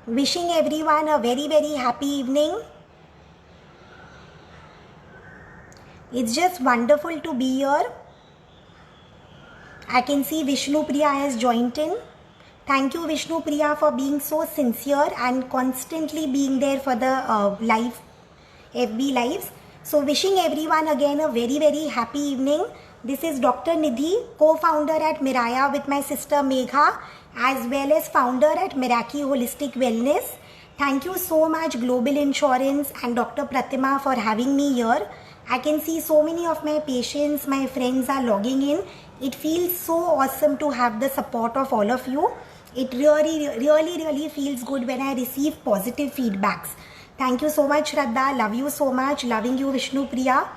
Wishing everyone a very, very happy evening. It's just wonderful to be here. I can see Vishnu Priya has joined in. Thank you, Vishnu Priya, for being so sincere and constantly being there for the live FB lives. So wishing everyone again a very, very happy evening. This is Dr. Nidhi, co-founder at Miraya with my sister Megha, as well as founder at Miraki Holistic Wellness. Thank you so much Global Insurance and Dr. Pratima for having me here. I can see so many of my patients, my friends are logging in. It feels so awesome to have the support of all of you. It really feels good when I receive positive feedbacks. Thank you so much, Shraddha. Love you so much. Loving you, Vishnu Priya.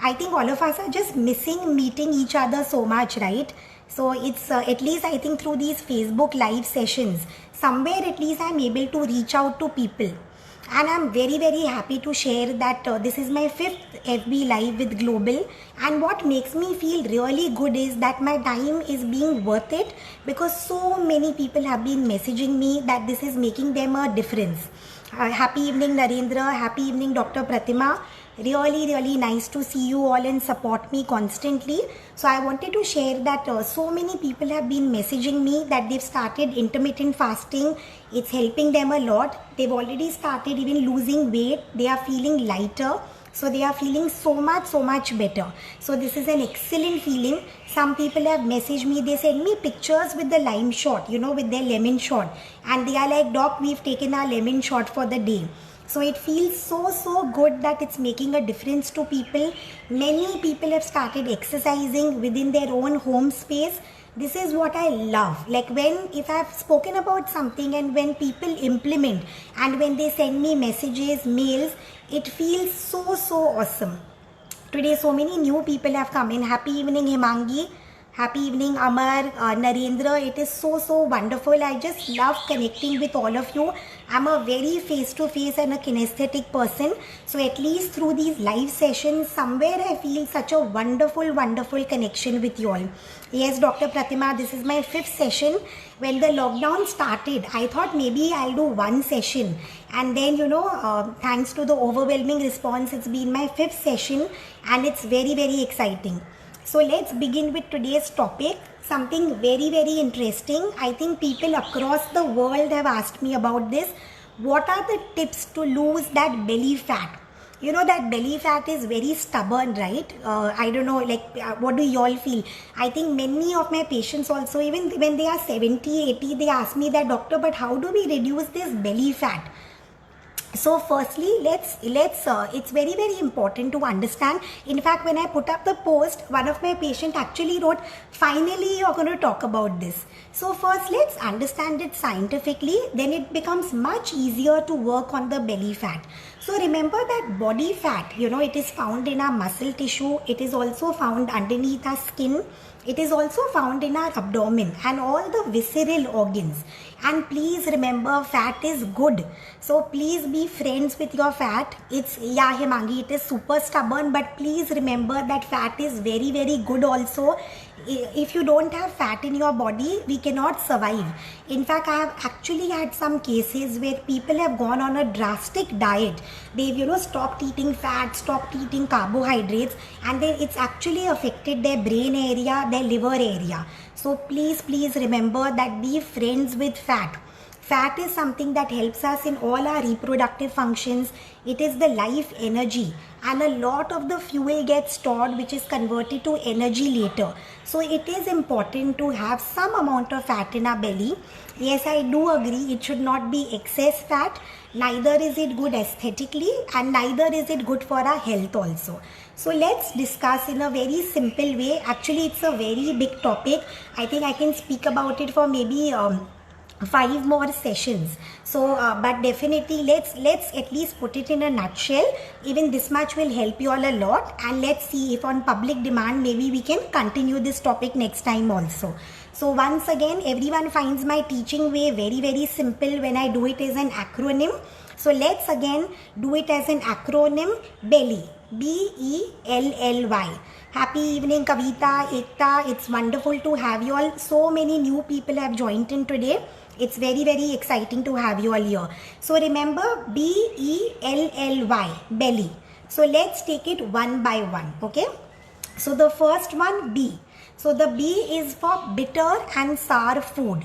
I think all of us are just missing meeting each other so much, right? So it's at least I think through these Facebook live sessions, somewhere at least I'm able to reach out to people. And I'm very, very happy to share that this is my 5th FB live with Global. And what makes me feel really good is that my time is being worth it, because so many people have been messaging me that this is making them a difference. Happy evening, Narendra. Happy evening, Dr. Pratima. Really nice to see you all and support me constantly. So I wanted to share that so many people have been messaging me that they've started intermittent fasting. It's helping them a lot. They've already started even losing weight. They are feeling lighter. So they are feeling so much better. So this is an excellent feeling. Some people have messaged me. They send me pictures with the lime shot, with their lemon shot. And they are like, Doc, we've taken our lemon shot for the day. So it feels so good that it's making a difference to people. Many people have started exercising within their own home space. This is what I love. Like if I've spoken about something and when people implement and when they send me messages, mails, it feels so awesome. Today so many new people have come in. Happy evening, Himangi. Happy evening, Amar, Narendra. It is so wonderful. I just love connecting with all of you. I'm a very face-to-face and a kinesthetic person. So at least through these live sessions, somewhere I feel such a wonderful connection with you all. Yes, Dr. Pratima, this is my 5th session. When the lockdown started, I thought maybe I'll do one session. And then, thanks to the overwhelming response, it's been my 5th session and it's very exciting. So let's begin with today's topic, something very interesting. I think people across the world have asked me about this. What are the tips to lose that belly fat? That belly fat is very stubborn, right? I don't know, what do y'all feel? I think many of my patients also, even when they are 70, 80, they ask me that, doctor, but how do we reduce this belly fat? So firstly, it's very important to understand. In fact, when I put up the post, one of my patients actually wrote, finally you're going to talk about this. So first, let's understand it scientifically. Then it becomes much easier to work on the belly fat. So remember that body fat, it is found in our muscle tissue. It is also found underneath our skin. It is also found in our abdomen and all the visceral organs. And please remember, fat is good. So please be friends with your fat. Himangi, it is super stubborn, but please remember that fat is very good also. If you don't have fat in your body, we cannot survive. In fact, I have actually had some cases where people have gone on a drastic diet. They've, stopped eating fat, stopped eating carbohydrates, and it's actually affected their brain area, their liver area. So please remember that be friends with fat. Fat is something that helps us in all our reproductive functions. It is the life energy, and a lot of the fuel gets stored, which is converted to energy later. So it is important to have some amount of fat in our belly. Yes, I do agree, it should not be excess fat. Neither is it good aesthetically, and neither is it good for our health also. So let's discuss in a very simple way. Actually, it's a very big topic. I think I can speak about it for maybe 5 more sessions. So but definitely let's at least put it in a nutshell. Even this much will help you all a lot, and let's see if on public demand maybe we can continue this topic next time also. So once again, everyone finds my teaching way very simple when I do it as an acronym. So let's again do it as an acronym. BELLY, BELLY. Happy evening, Kavita, Ekta. It's wonderful to have you all. So many new people have joined in today. It's very, very exciting to have you all here. So remember B-E-L-L-Y, belly. So let's take it one by one, okay? So the first one, B. So the B is for bitter and sour food.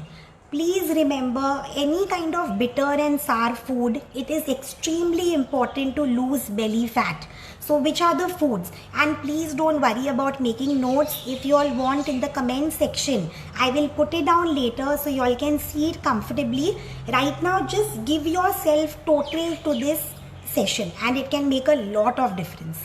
Please remember, any kind of bitter and sour food, it is extremely important to lose belly fat. So which are the foods? And please don't worry about making notes. If you all want, in the comment section, I will put it down later so you all can see it comfortably. Right now, just give yourself total to this session and it can make a lot of difference.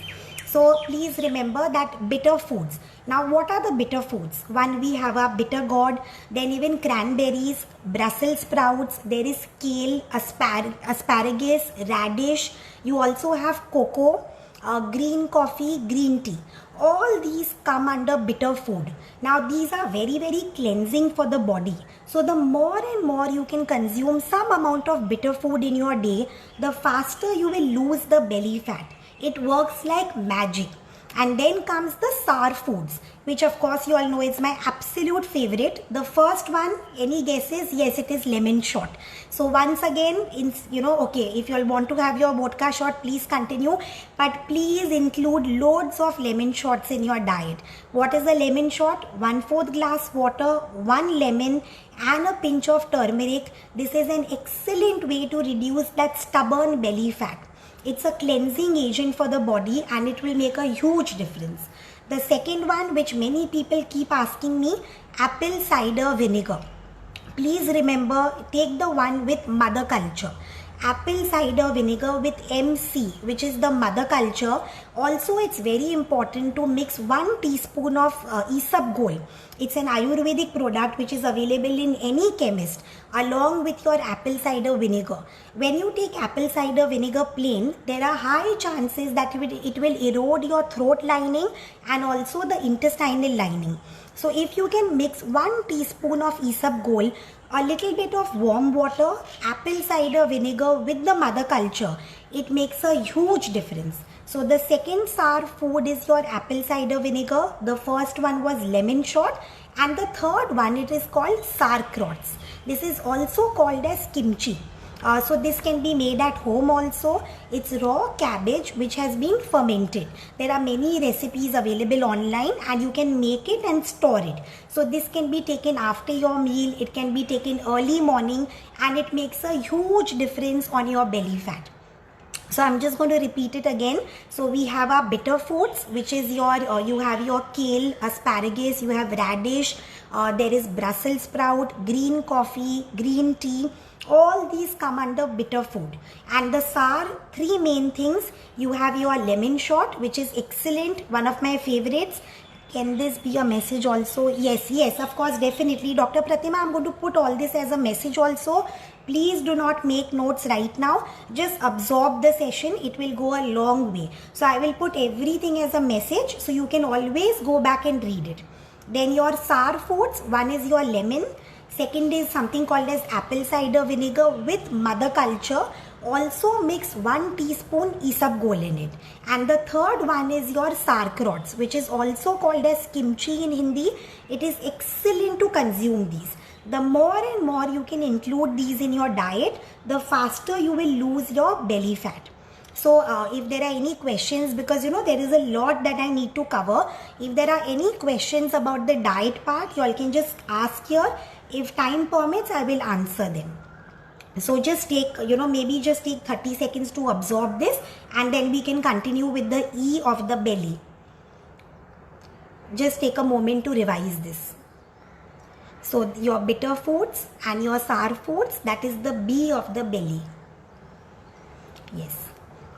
So please remember that bitter foods. Now what are the bitter foods? One, we have a bitter gourd, then even cranberries, Brussels sprouts, there is kale, asparagus, radish. You also have cocoa, green coffee, green tea. All these come under bitter food. Now these are very, very cleansing for the body. So the more and more you can consume some amount of bitter food in your day, the faster you will lose the belly fat. It works like magic. And then comes the sour foods, which of course you all know is my absolute favorite. The first one, any guesses? Yes, it is lemon shot. So once again, okay, if you all want to have your vodka shot, please continue. But please include loads of lemon shots in your diet. What is a lemon shot? 1/4 glass water, 1 lemon and a pinch of turmeric. This is an excellent way to reduce that stubborn belly fat. It's a cleansing agent for the body and it will make a huge difference. The second one, which many people keep asking me, apple cider vinegar. Please remember, take the one with mother culture. Apple cider vinegar with MC, which is the mother culture. Also, it's very important to mix 1 teaspoon of Isabgol. It's an Ayurvedic product which is available in any chemist along with your apple cider vinegar. When you take apple cider vinegar plain, there are high chances that it will erode your throat lining and also the intestinal lining. So if you can mix 1 teaspoon of Isabgol, a little bit of warm water, apple cider vinegar with the mother culture, it makes a huge difference. So the second sour food is your apple cider vinegar. The first one was lemon shot and the third one, it is called sauerkrauts. This is also called as kimchi. So this can be made at home also. It's raw cabbage which has been fermented. There are many recipes available online and you can make it and store it. So this can be taken after your meal. It can be taken early morning and it makes a huge difference on your belly fat. So I'm just going to repeat it again. So we have our bitter foods, which is your, you have your kale, asparagus, you have radish, there is Brussels sprout, green coffee, green tea. All these come under bitter food. And the sour, 3 main things. You have your lemon shot, which is excellent, one of my favorites. Can this be a message also? Yes, of course, definitely. Dr. Pratima, I'm going to put all this as a message also. Please do not make notes right now. Just absorb the session. It will go a long way. So I will put everything as a message so you can always go back and read it. Then your sour foods, one is your lemon. Second is something called as apple cider vinegar with mother culture. Also mix 1 teaspoon Isabgol in it. And the third one is your sauerkrauts, which is also called as kimchi in Hindi. It is excellent to consume these. The more and more you can include these in your diet, the faster you will lose your belly fat. So if there are any questions, because there is a lot that I need to cover. If there are any questions about the diet part, you all can just ask here. If time permits, I will answer them. So just take, maybe just take 30 seconds to absorb this and then we can continue with the E of the belly. Just take a moment to revise this. So your bitter foods and your sour foods, that is the B of the belly. Yes.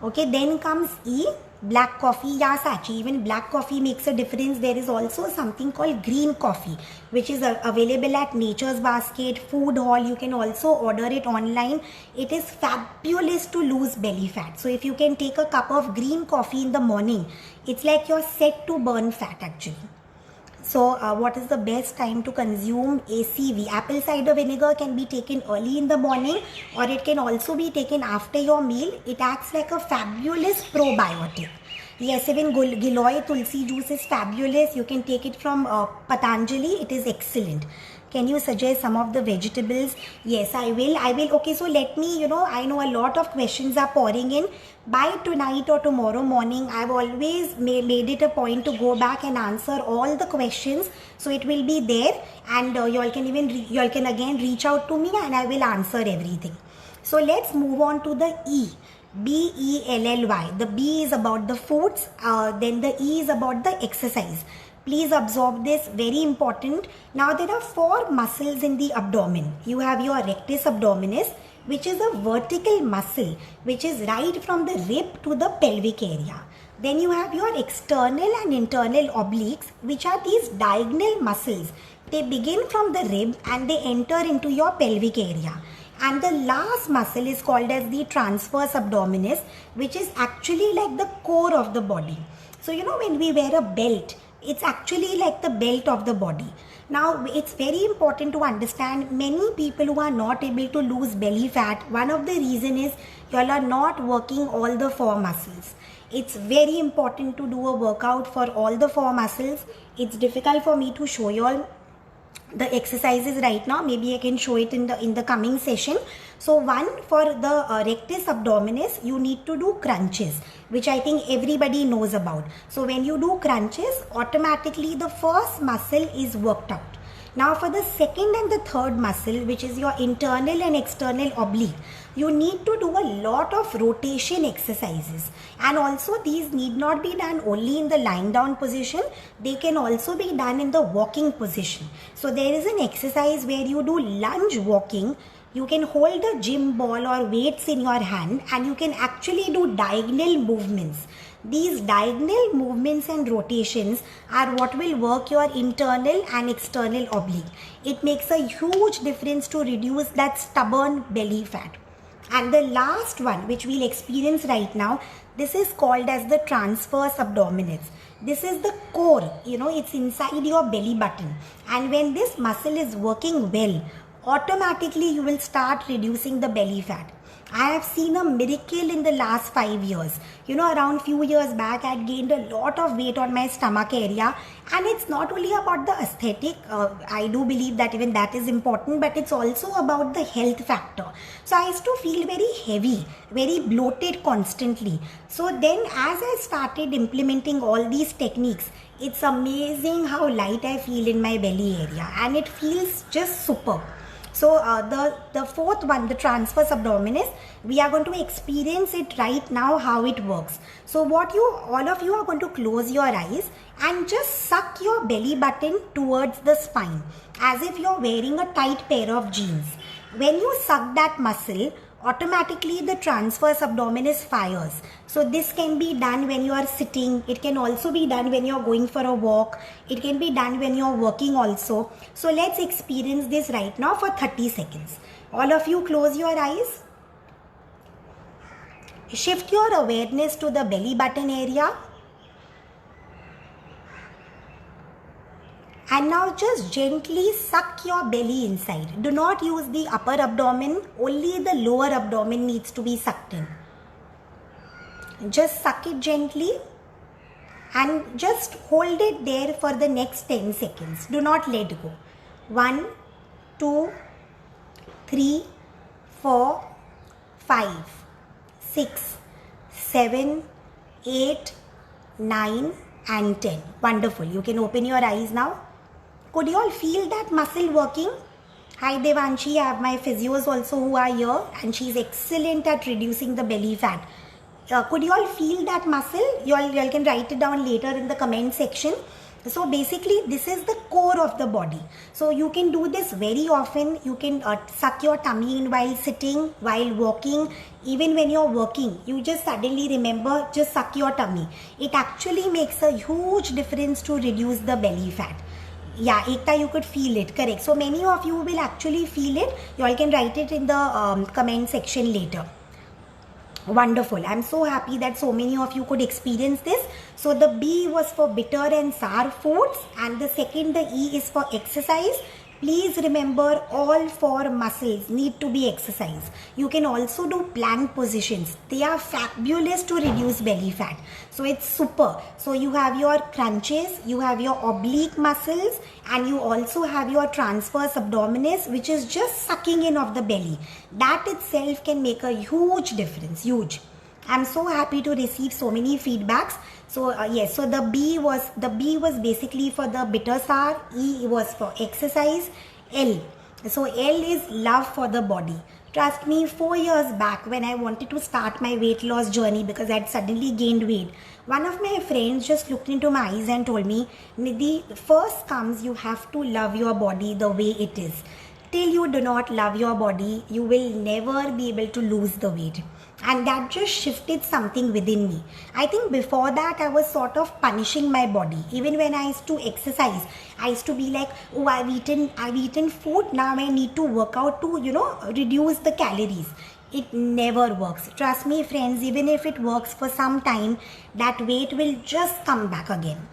Okay, then comes E, black coffee. Yeah, Sachi, even black coffee makes a difference. There is also something called green coffee, which is available at Nature's Basket, Food Hall. You can also order it online. It is fabulous to lose belly fat. So if you can take a cup of green coffee in the morning, it's like you're set to burn fat actually. So what is the best time to consume ACV? Apple cider vinegar can be taken early in the morning or it can also be taken after your meal. It acts like a fabulous probiotic. Yes, even Giloy Tulsi juice is fabulous. You can take it from Patanjali. It is excellent. Can you suggest some of the vegetables? Yes, I will. Okay, so let me, I know a lot of questions are pouring in. By tonight or tomorrow morning, I've always made it a point to go back and answer all the questions. So it will be there, and you all can again reach out to me and I will answer everything. So let's move on to the E. BELLY. The B is about the foods, then the E is about the exercise. Please absorb this, very important. Now there are 4 muscles in the abdomen. You have your rectus abdominis, which is a vertical muscle which is right from the rib to the pelvic area. Then you have your external and internal obliques, which are these diagonal muscles. They begin from the rib and they enter into your pelvic area. And the last muscle is called as the transverse abdominis, which is actually like the core of the body. So when we wear a belt, it's actually like the belt of the body. Now it's very important to understand, many people who are not able to lose belly fat, one of the reason is you all are not working all the 4 muscles. It's very important to do a workout for all the 4 muscles. It's difficult for me to show you all the exercises right now. Maybe I can show it in the coming session. So one, for the rectus abdominis, you need to do crunches, which I think everybody knows about. So when you do crunches, automatically the first muscle is worked out. Now for the second and the third muscle, which is your internal and external oblique, you need to do a lot of rotation exercises. And also these need not be done only in the lying down position. They can also be done in the walking position. So there is an exercise where you do lunge walking. You can hold a gym ball or weights in your hand and you can actually do diagonal movements. These diagonal movements and rotations are what will work your internal and external oblique. It makes a huge difference to reduce that stubborn belly fat. And the last one, which we'll experience right now, this is called as the transverse abdominis. This is the core, it's inside your belly button. And when this muscle is working well, automatically you will start reducing the belly fat. I have seen a miracle in the last 5 years. Around few years back, I had gained a lot of weight on my stomach area. And it's not only about the aesthetic. I do believe that even that is important. But it's also about the health factor. So I used to feel very heavy, very bloated constantly. So then as I started implementing all these techniques, it's amazing how light I feel in my belly area. And it feels just superb. So the fourth one, the transverse abdominis, we are going to experience it right now how it works. So all of you are going to close your eyes and just suck your belly button towards the spine as if you're wearing a tight pair of jeans. When you suck that muscle, automatically the transverse abdominis fires. So this can be done when you are sitting. It can also be done when you are going for a walk. It can be done when you are working also. So let's experience this right now for 30 seconds. All of you close your eyes. Shift your awareness to the belly button area. And now just gently suck your belly inside. Do not use the upper abdomen. Only the lower abdomen needs to be sucked in. Just suck it gently and just hold it there for the next 10 seconds. Do not let go. 1, 2, 3, 4, 5, 6, 7, 8, 9 and 10. Wonderful. You can open your eyes now. Could you all feel that muscle working? Hi Devanshi, I have my physios also who are here and she's excellent at reducing the belly fat. Could you all feel that muscle? You all can write it down later in the comment section. So basically this is the core of the body. So you can do this very often. You can suck your tummy in while sitting, while walking. Even when you're working, you just suddenly remember, just suck your tummy. It actually makes a huge difference to reduce the belly fat. Yeah, Ekta, you could feel it, correct. So many of you will actually feel it. You all can write it in the comment section later. Wonderful. I'm so happy that so many of you could experience this. So the B was for bitter and sour foods, and the second, the E, is for exercise. Please remember, all four muscles need to be exercised. You can also do plank positions. They are fabulous to reduce belly fat. So it's super. So you have your crunches, you have your oblique muscles, and you also have your transverse abdominis, which is just sucking in of the belly. That itself can make a huge difference. Huge. I'm so happy to receive so many feedbacks. So yes, so the B was basically for the bitter sour, E was for exercise, L. So L is love for the body. Trust me, 4 years back when I wanted to start my weight loss journey because I had suddenly gained weight, one of my friends just looked into my eyes and told me, Nidhi, first comes you have to love your body the way it is. Till you do not love your body, you will never be able to lose the weight. And that just shifted something within me. I think before that I was sort of punishing my body. Even when I used to exercise, I used to be like, oh, I've eaten food, now I need to work out to, reduce the calories. It never works. Trust me friends, even if it works for some time, that weight will just come back again.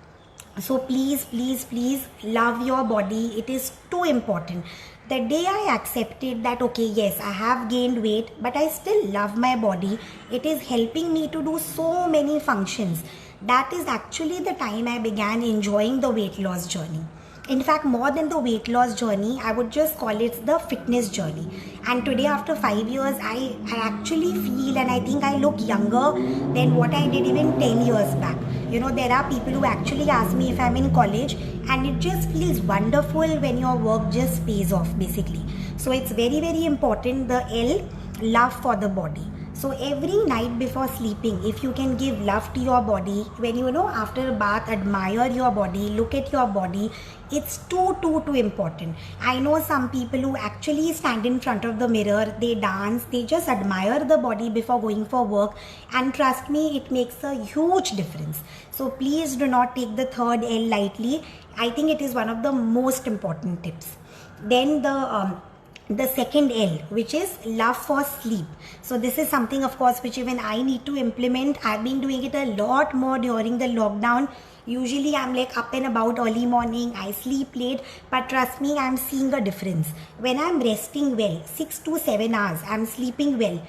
So please, please, please love your body. It is too important. The day I accepted that, okay, yes, I have gained weight, but I still love my body, it is helping me to do so many functions. That is actually the time I began enjoying the weight loss journey. In fact, more than the weight loss journey, I would just call it the fitness journey. And today, after 5 years, I actually feel and I think I look younger than what I did even 10 years back. There are people who actually ask me if I'm in college, and it just feels wonderful when your work just pays off, basically. So it's very, very important, the L, love for the body. So every night before sleeping, if you can give love to your body, when after a bath, admire your body, look at your body, it's too important. I know some people who actually stand in front of the mirror, they dance, they just admire the body before going for work, and trust me, it makes a huge difference. So please do not take the third L lightly. I think it is one of the most important tips. Then the second L, which is love for sleep. So this is something, of course, which even I need to implement. I've been doing it a lot more during the lockdown. Usually I'm like up and about early morning, I sleep late, but trust me, I'm seeing a difference. When I'm resting well, 6 to 7 hours, I'm sleeping well,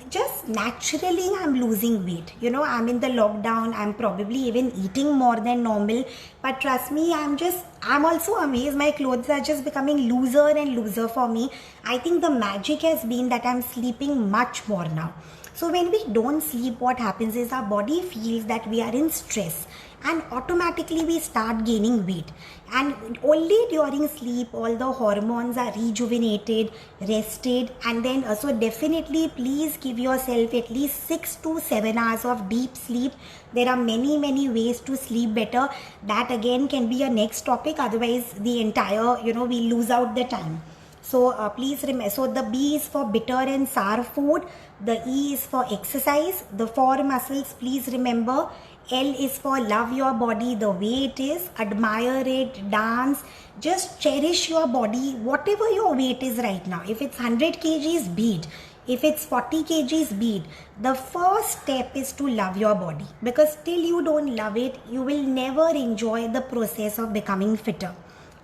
just naturally I'm losing weight. I'm in the lockdown, I'm probably even eating more than normal, but trust me, I'm also amazed. My clothes are just becoming looser and looser for me. I think the magic has been that I'm sleeping much more now. So when we don't sleep, what happens is our body feels that we are in stress, and automatically we start gaining weight. And only during sleep all the hormones are rejuvenated, rested, and then so definitely please give yourself at least 6 to 7 hours of deep sleep. There are many ways to sleep better. That again can be a next topic, otherwise the entire we lose out the time. So please remember, so the B is for bitter and sour food, the E is for exercise, the 4 muscles, please remember. L is for love your body the way it is, admire it, dance, just cherish your body, whatever your weight is right now. If it's 100 kgs, be it. If it's 40 kgs, be it. The first step is to love your body, because till you don't love it, you will never enjoy the process of becoming fitter.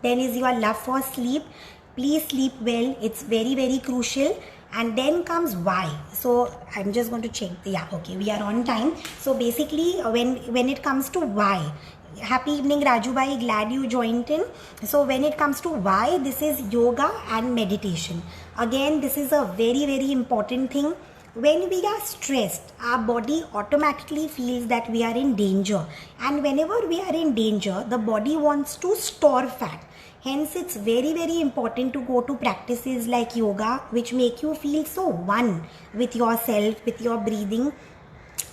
Then is your love for sleep. Please sleep well. It's very crucial. And then comes Y. So I'm just going to check. Yeah, okay, we are on time. So basically, when it comes to Y, happy evening Raju bhai, glad you joined in. So when it comes to Y, this is yoga and meditation. Again, this is a very important thing. When we are stressed, our body automatically feels that we are in danger. And whenever we are in danger, the body wants to store fat. Hence, it's very important to go to practices like yoga, which make you feel so one with yourself, with your breathing.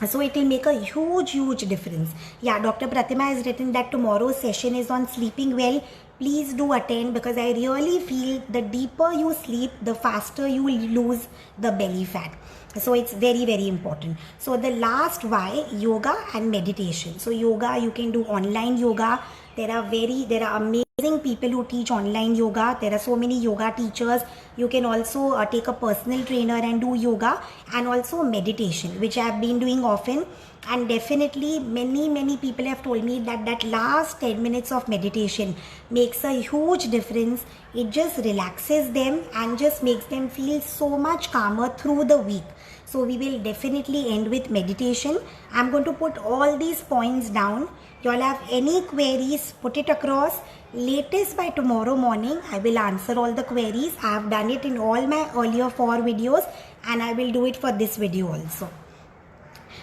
So it will make a huge difference. Yeah, Dr. Pratima has written that tomorrow's session is on sleeping well. Please do attend, because I really feel the deeper you sleep, the faster you will lose the belly fat. So it's very important. So the last Y, yoga and meditation. So yoga, you can do online yoga. There are amazing people who teach online yoga. There are so many yoga teachers. You can also take a personal trainer and do yoga, and also meditation, which I have been doing often. And definitely many people have told me that that last 10 minutes of meditation makes a huge difference. It just relaxes them and just makes them feel so much calmer through the week. So we will definitely end with meditation. I'm going to put all these points down. You all have any queries, put it across. Latest by tomorrow morning, I will answer all the queries. I have done it in all my earlier 4 videos, and I will do it for this video also.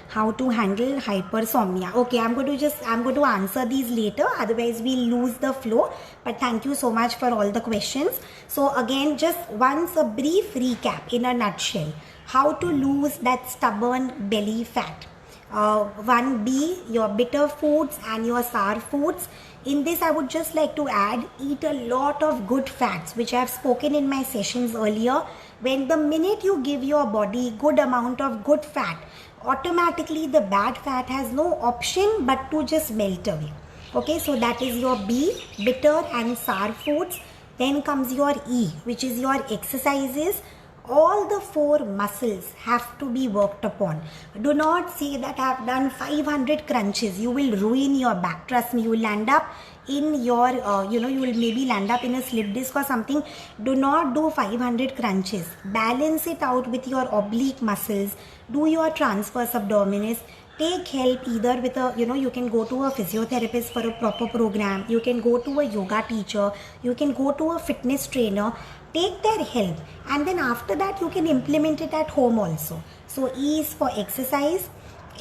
How to handle hypersomnia. Okay, I'm going to answer these later, otherwise we'll lose the flow. But thank you so much for all the questions. So again, just once a brief recap in a nutshell. How to lose that stubborn belly fat. 1B, your bitter foods and your sour foods. In this, I would just like to add, eat a lot of good fats, which I have spoken in my sessions earlier. When the minute you give your body good amount of good fat, automatically the bad fat has no option but to just melt away. Okay, so that is your B, bitter and sour foods. Then comes your E, which is your exercises. All the 4 muscles have to be worked upon. Do not say that I have done 500 crunches. You will ruin your back. Trust me, you will land up in your, you will maybe land up in a slip disc or something. Do not do 500 crunches. Balance it out with your oblique muscles. Do your transverse abdominis. Take help either with a, you can go to a physiotherapist for a proper program. You can go to a yoga teacher. You can go to a fitness trainer. Take their help, and then after that you can implement it at home also. So E is for exercise.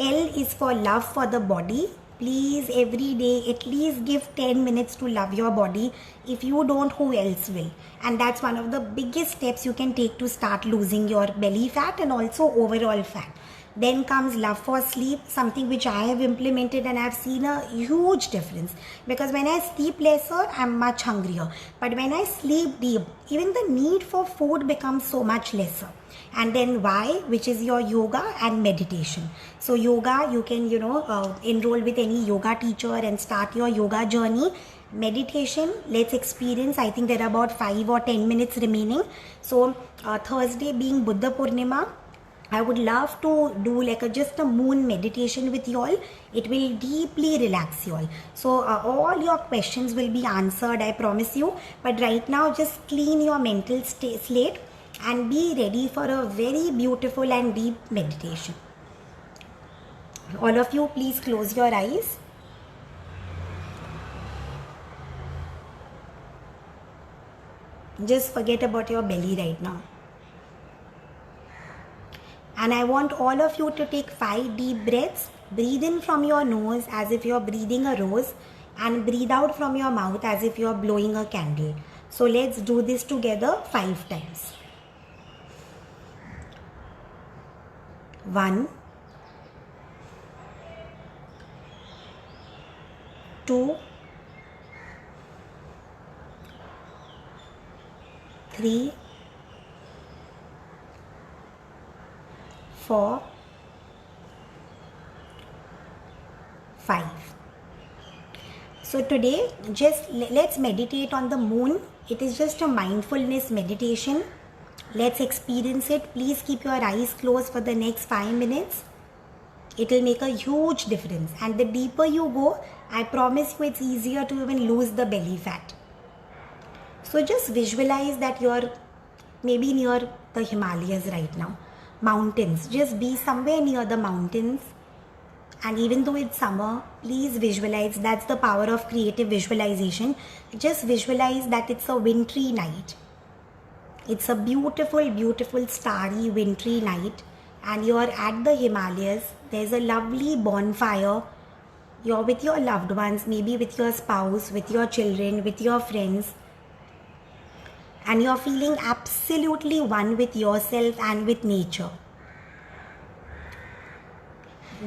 L is for love for the body. Please every day at least give 10 minutes to love your body. If you don't, who else will? And that's one of the biggest steps you can take to start losing your belly fat and also overall fat. Then comes love for sleep, something which I have implemented and I have seen a huge difference. Because when I sleep lesser, I'm much hungrier. But when I sleep deep, even the need for food becomes so much lesser. And then Y, which is your yoga and meditation. So yoga, you can, enroll with any yoga teacher and start your yoga journey. Meditation, let's experience. I think there are about 5 or 10 minutes remaining. So Thursday being Buddha Purnima, I would love to do like just a moon meditation with you all. It will deeply relax you all. So all your questions will be answered, I promise you. But right now, just clean your mental slate and be ready for a very beautiful and deep meditation. All of you, please close your eyes. Just forget about your belly right now. And I want all of you to take 5 deep breaths. Breathe in from your nose as if you're breathing a rose, and breathe out from your mouth as if you're blowing a candle. So let's do this together 5 times. 1, 2, 3, 4, 5. So today, just let's meditate on the moon. It is just a mindfulness meditation. Let's experience it. Please keep your eyes closed for the next 5 minutes. It will make a huge difference. And the deeper you go, I promise you it's easier to even lose the belly fat. So just visualize that you're maybe near the Himalayas right now. Mountains. Just be somewhere near the mountains. And even though it's summer, please visualize. That's the power of creative visualization. Just visualize that it's a wintry night. It's a beautiful, beautiful starry wintry night. And you're at the Himalayas. There's a lovely bonfire. You're with your loved ones, maybe with your spouse, with your children, with your friends. And you're feeling absolutely one with yourself and with nature.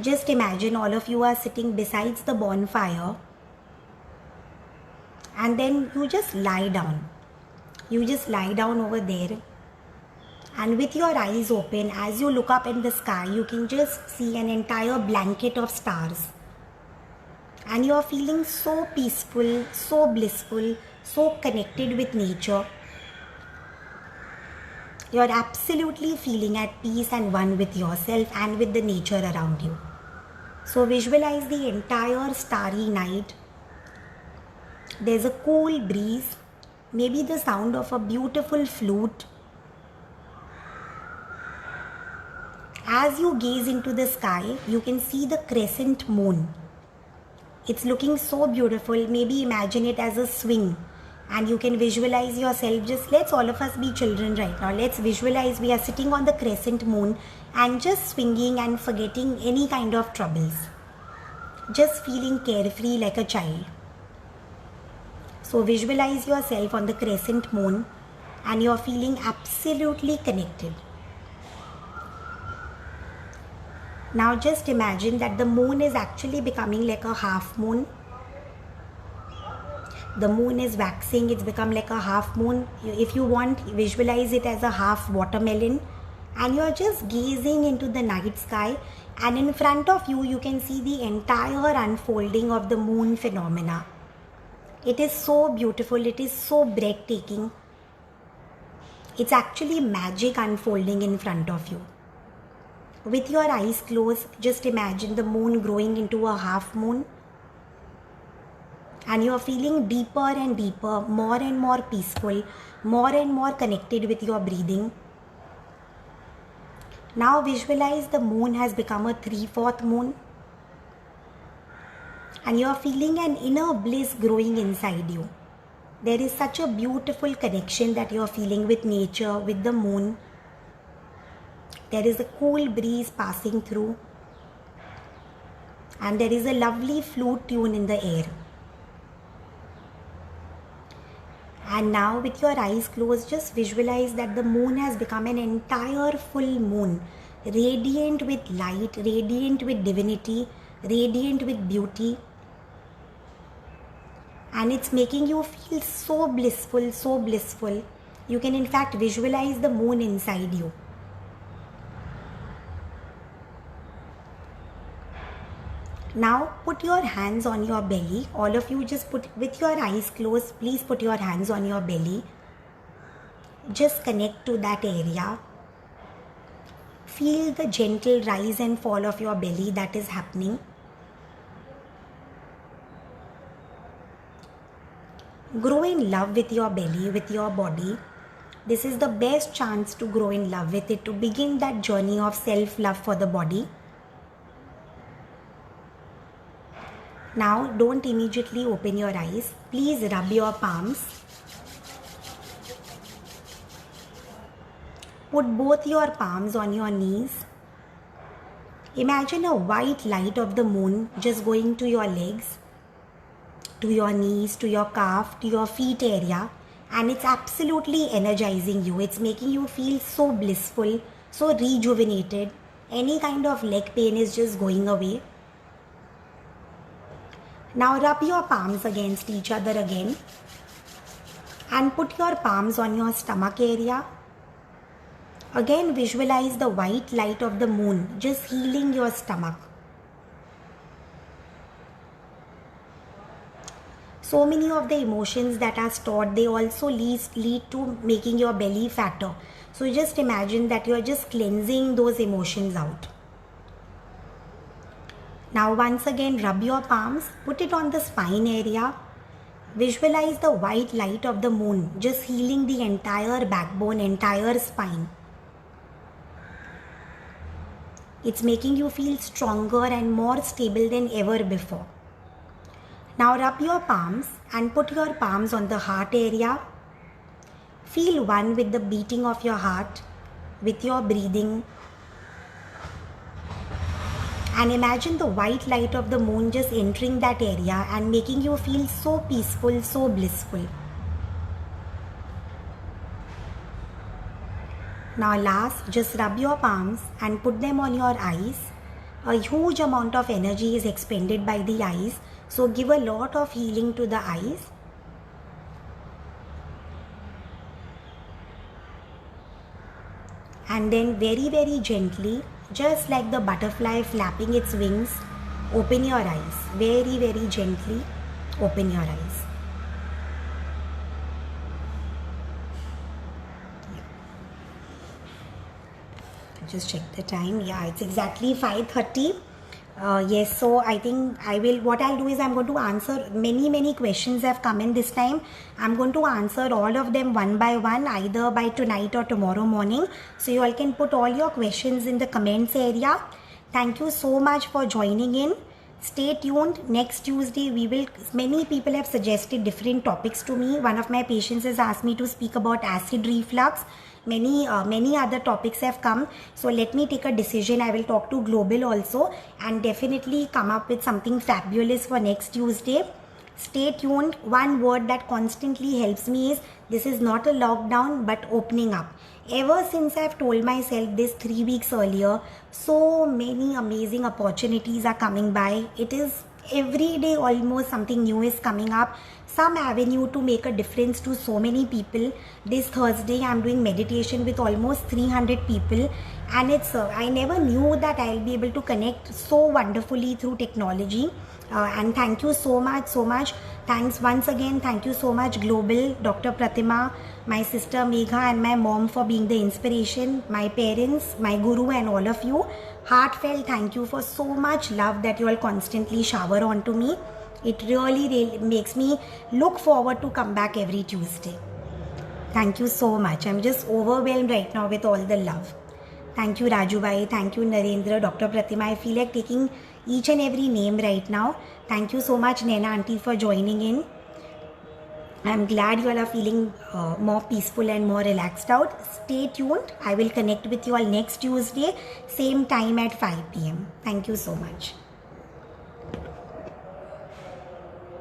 Just imagine all of you are sitting besides the bonfire, and then you just lie down. You just lie down over there, and with your eyes open, as you look up in the sky, you can just see an entire blanket of stars. And you are feeling so peaceful, so blissful, so connected with nature. You're absolutely feeling at peace and one with yourself and with the nature around you. So visualize the entire starry night. There's a cool breeze, maybe the sound of a beautiful flute. As you gaze into the sky, you can see the crescent moon. It's looking so beautiful. Maybe imagine it as a swing, and you can visualize yourself. Just let's all of us be children right now. Let's visualize we are sitting on the crescent moon and just swinging and forgetting any kind of troubles. Just feeling carefree like a child. So visualize yourself on the crescent moon and you're feeling absolutely connected. Now just imagine that the moon is actually becoming like a half moon. The moon is waxing, it's become like a half moon. If you want, visualize it as a half watermelon. And you're just gazing into the night sky, and in front of you, you can see the entire unfolding of the moon phenomena. It is so beautiful, it is so breathtaking. It's actually magic unfolding in front of you. With your eyes closed, just imagine the moon growing into a half moon. And you are feeling deeper and deeper, more and more peaceful, more and more connected with your breathing. Now visualize the moon has become a 3/4 moon. And you are feeling an inner bliss growing inside you. There is such a beautiful connection that you are feeling with nature, with the moon. There is a cool breeze passing through. And there is a lovely flute tune in the air. And now with your eyes closed, just visualize that the moon has become an entire full moon. Radiant with light, radiant with divinity, radiant with beauty. And it's making you feel so blissful, so blissful. You can in fact visualize the moon inside you. Now put your hands on your belly. All of you just put, with your eyes closed, please put your hands on your belly. Just connect to that area. Feel the gentle rise and fall of your belly that is happening. Grow in love with your belly, with your body. This is the best chance to grow in love with it, to begin that journey of self-love for the body. Now don't immediately open your eyes. Please rub your palms. Put both your palms on your knees. Imagine a white light of the moon just going to your legs, to your knees, to your calf, to your feet area, and it's absolutely energizing you. It's making you feel so blissful, so rejuvenated. Any kind of leg pain is just going away. Now rub your palms against each other again and put your palms on your stomach area. Again visualize the white light of the moon just healing your stomach. So many of the emotions that are stored, they also lead to making your belly fatter. So just imagine that you are just cleansing those emotions out. Now once again rub your palms, put it on the spine area. Visualize the white light of the moon just healing the entire backbone, entire spine. It's making you feel stronger and more stable than ever before. Now rub your palms and put your palms on the heart area. Feel one with the beating of your heart, with your breathing. And imagine the white light of the moon just entering that area and making you feel so peaceful, so blissful. Now last, just rub your palms and put them on your eyes. A huge amount of energy is expended by the eyes, so give a lot of healing to the eyes. And then very, very gently, just like the butterfly flapping its wings, open your eyes. Very, very gently open your eyes. just check the time. Yeah, it's exactly 5:30. Yes, so I think what I'll do is I'm going to answer many questions have come in this time. I'm going to answer all of them one by one, either by tonight or tomorrow morning. So you all can put all your questions in the comments area. Thank you so much for joining in. Stay tuned. Next Tuesday many people have suggested different topics to me. One of my patients has asked me to speak about acid reflux. Many other topics have come. So let me take a decision. I will talk to Global also and definitely come up with something fabulous for next Tuesday. Stay tuned. One word that constantly helps me is this is not a lockdown but opening up. Ever since I've told myself this 3 weeks earlier, so many amazing opportunities are coming by. It is every day almost something new is coming up. Some avenue to make a difference to so many people. This Thursday I'm doing meditation with almost 300 people, and it's I never knew that I'll be able to connect so wonderfully through technology. And thank you so much. Thanks once again. Thank you so much, Global, Dr. Pratima, my sister Megha, and my mom for being the inspiration, my parents, my guru, and all of you. Heartfelt thank you for so much love that you all constantly shower onto me. It really makes me look forward to come back every Tuesday. Thank you so much. I'm just overwhelmed right now with all the love. Thank you, Rajubai. Thank you, Narendra, Dr. Pratima. I feel like taking each and every name right now. Thank you so much, Nena Auntie, for joining in. I'm glad you all are feeling more peaceful and more relaxed out. Stay tuned. I will connect with you all next Tuesday, same time at 5 p.m. Thank you so much.